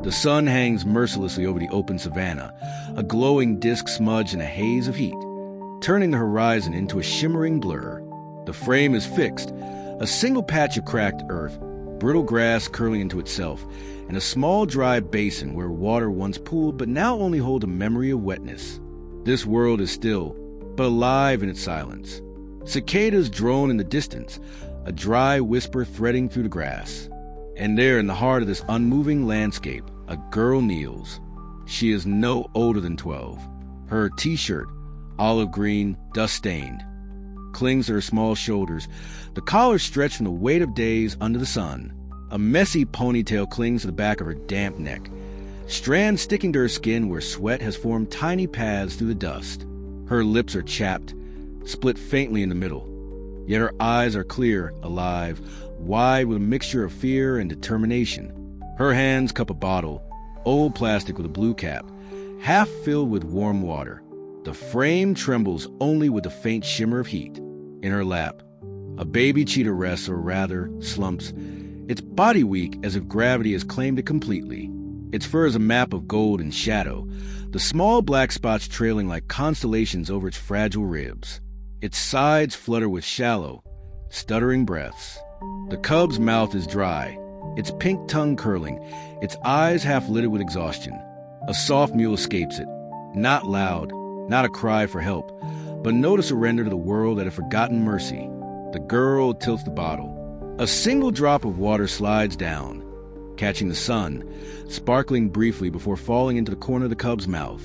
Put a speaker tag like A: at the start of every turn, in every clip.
A: The sun hangs mercilessly over the open savanna, a glowing disk smudged in a haze of heat, turning the horizon into a shimmering blur. The frame is fixed, a single patch of cracked earth, brittle grass curling into itself, and a small dry basin where water once pooled but now only holds a memory of wetness. This world is still, but alive in its silence. Cicadas drone in the distance, a dry whisper threading through the grass. And there in the heart of this unmoving landscape, a girl kneels. She is no older than 12. Her t-shirt, olive green, dust-stained, clings to her small shoulders, the collar stretched from the weight of days under the sun. A messy ponytail clings to the back of her damp neck, strands sticking to her skin where sweat has formed tiny paths through the dust. Her lips are chapped, split faintly in the middle, yet her eyes are clear, alive, wide with a mixture of fear and determination. Her hands cup a bottle, old plastic with a blue cap, half filled with warm water. The frame trembles only with the faint shimmer of heat. In her lap, a baby cheetah rests, or rather, slumps, its body weak as if gravity has claimed it completely. Its fur is a map of gold and shadow, the small black spots trailing like constellations over its fragile ribs. Its sides flutter with shallow, stuttering breaths. The cub's mouth is dry, its pink tongue curling, its eyes half lidded with exhaustion. A soft mew escapes it, not loud, not a cry for help, but no to surrender to the world that had forgotten mercy. The girl tilts the bottle. A single drop of water slides down, catching the sun, sparkling briefly before falling into the corner of the cub's mouth.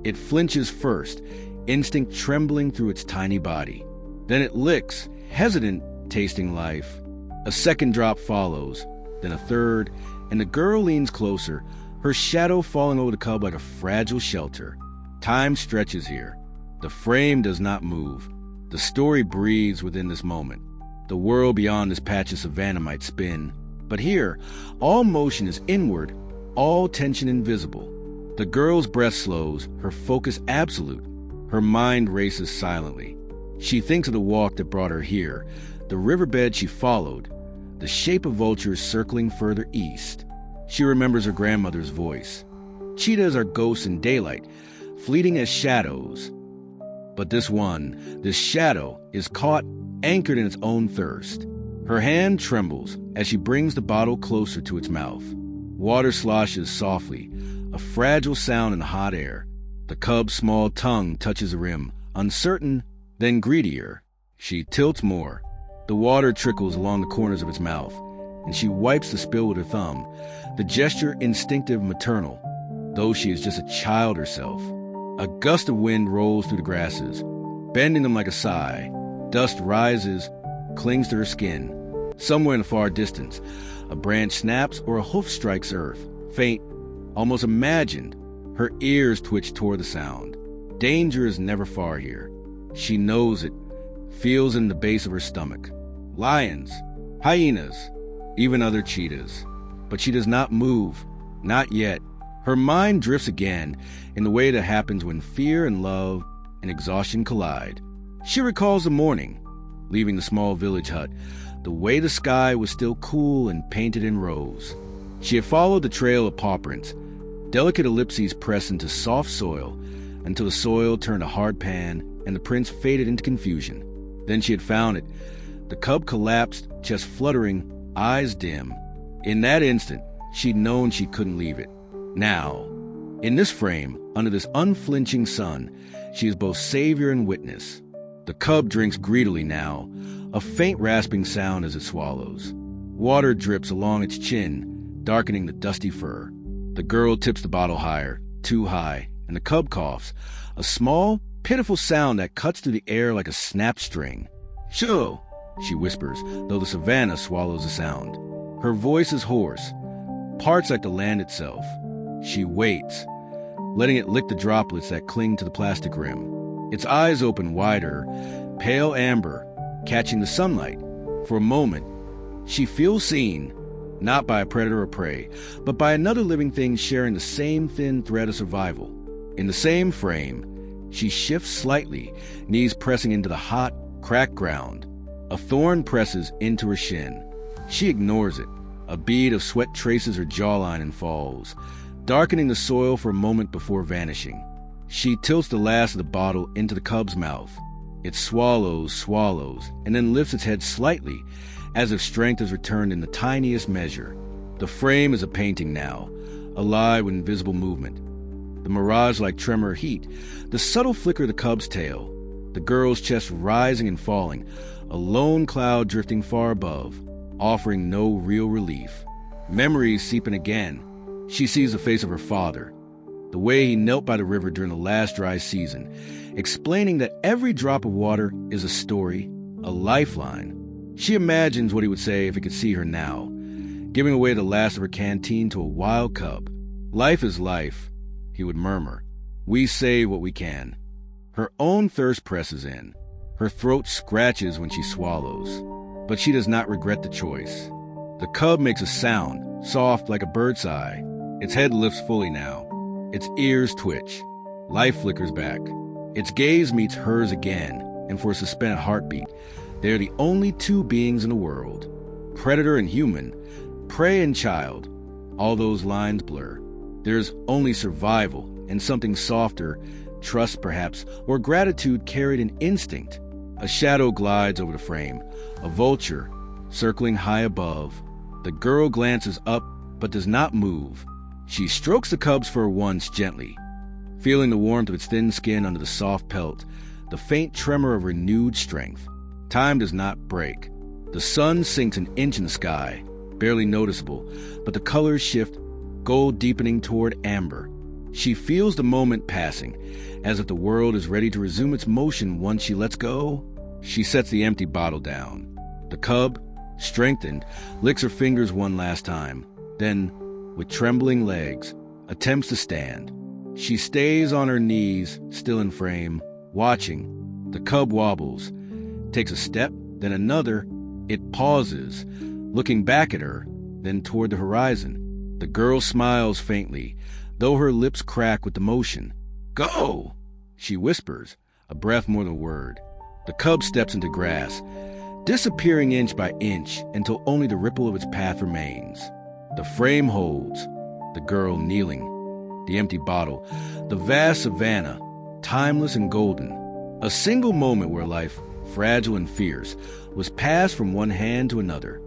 A: It flinches first, instinct trembling through its tiny body. Then it licks, hesitant, tasting life. A second drop follows, then a third, and the girl leans closer, her shadow falling over the cub like a fragile shelter. Time stretches here. The frame does not move. The story breathes within this moment. The world beyond this patch of savanna might spin, but here, all motion is inward, all tension invisible. The girl's breath slows, her focus absolute. Her mind races silently. She thinks of the walk that brought her here, the riverbed she followed, the shape of vultures circling further east. She remembers her grandmother's voice. Cheetahs are ghosts in daylight, fleeting as shadows. But this shadow, is caught, anchored in its own thirst. Her hand trembles as she brings the bottle closer to its mouth. Water sloshes softly, a fragile sound in the hot air. The cub's small tongue touches the rim, uncertain, then greedier. She tilts more. The water trickles along the corners of its mouth, and she wipes the spill with her thumb, the gesture instinctive, maternal, though she is just a child herself. A gust of wind rolls through the grasses, bending them like a sigh. Dust rises, clings to her skin. Somewhere in the far distance, a branch snaps or a hoof strikes earth, faint, almost imagined. Her ears twitch toward the sound. Danger is never far here. She knows it, feels in the base of her stomach. Lions, hyenas, even other cheetahs. But she does not move, not yet. Her mind drifts again in the way that happens when fear and love and exhaustion collide. She recalls the morning, leaving the small village hut, the way the sky was still cool and painted in rose. She had followed the trail of paw prints, delicate ellipses pressed into soft soil, until the soil turned a hard pan and the prints faded into confusion. Then she had found it. The cub collapsed, chest fluttering, eyes dim. In that instant, she'd known she couldn't leave it. Now, in this frame, under this unflinching sun, she is both savior and witness. The cub drinks greedily now, a faint rasping sound as it swallows. Water drips along its chin, darkening the dusty fur. The girl tips the bottle higher, too high, and the cub coughs, a small, pitiful sound that cuts through the air like a snapped string. "Shoo," she whispers, though the savanna swallows the sound. Her voice is hoarse, parts like the land itself. She waits, letting it lick the droplets that cling to the plastic rim. Its eyes open wider, pale amber, catching the sunlight. For a moment, she feels seen, not by a predator or prey, but by another living thing sharing the same thin thread of survival. In the same frame, she shifts slightly, knees pressing into the hot, cracked ground. A thorn presses into her shin. She ignores it. A bead of sweat traces her jawline and falls, darkening the soil for a moment before vanishing. She tilts the last of the bottle into the cub's mouth. It swallows, and then lifts its head slightly, as if strength has returned in the tiniest measure. The frame is a painting now, alive with invisible movement. The mirage-like tremor of heat, the subtle flicker of the cub's tail, the girl's chest rising and falling, a lone cloud drifting far above, offering no real relief. Memories seeping again. She sees the face of her father, the way he knelt by the river during the last dry season, explaining that every drop of water is a story, a lifeline. She imagines what he would say if he could see her now, giving away the last of her canteen to a wild cub. "Life is life," he would murmur. "We save what we can." Her own thirst presses in. Her throat scratches when she swallows, but she does not regret the choice. The cub makes a sound, soft like a bird's eye. Its head lifts fully now. Its ears twitch. Life flickers back. Its gaze meets hers again, and for a suspended heartbeat, they are the only two beings in the world. Predator and human, prey and child. All those lines blur. There is only survival and something softer, trust perhaps, or gratitude carried in instinct. A shadow glides over the frame, a vulture circling high above. The girl glances up but does not move. She strokes the cub's fur once gently, feeling the warmth of its thin skin under the soft pelt, the faint tremor of renewed strength. Time does not break. The sun sinks an inch in the sky, barely noticeable, but the colors shift, gold deepening toward amber. She feels the moment passing, as if the world is ready to resume its motion once she lets go. She sets the empty bottle down. The cub, strengthened, licks her fingers one last time, then, with trembling legs, attempts to stand. She stays on her knees, still in frame, watching. The cub wobbles, takes a step, then another. It pauses, looking back at her, then toward the horizon. The girl smiles faintly, though her lips crack with emotion. "Go!" she whispers, a breath more than a word. The cub steps into grass, disappearing inch by inch until only the ripple of its path remains. The frame holds, the girl kneeling, the empty bottle, the vast savanna, timeless and golden. A single moment where life, fragile and fierce, was passed from one hand to another.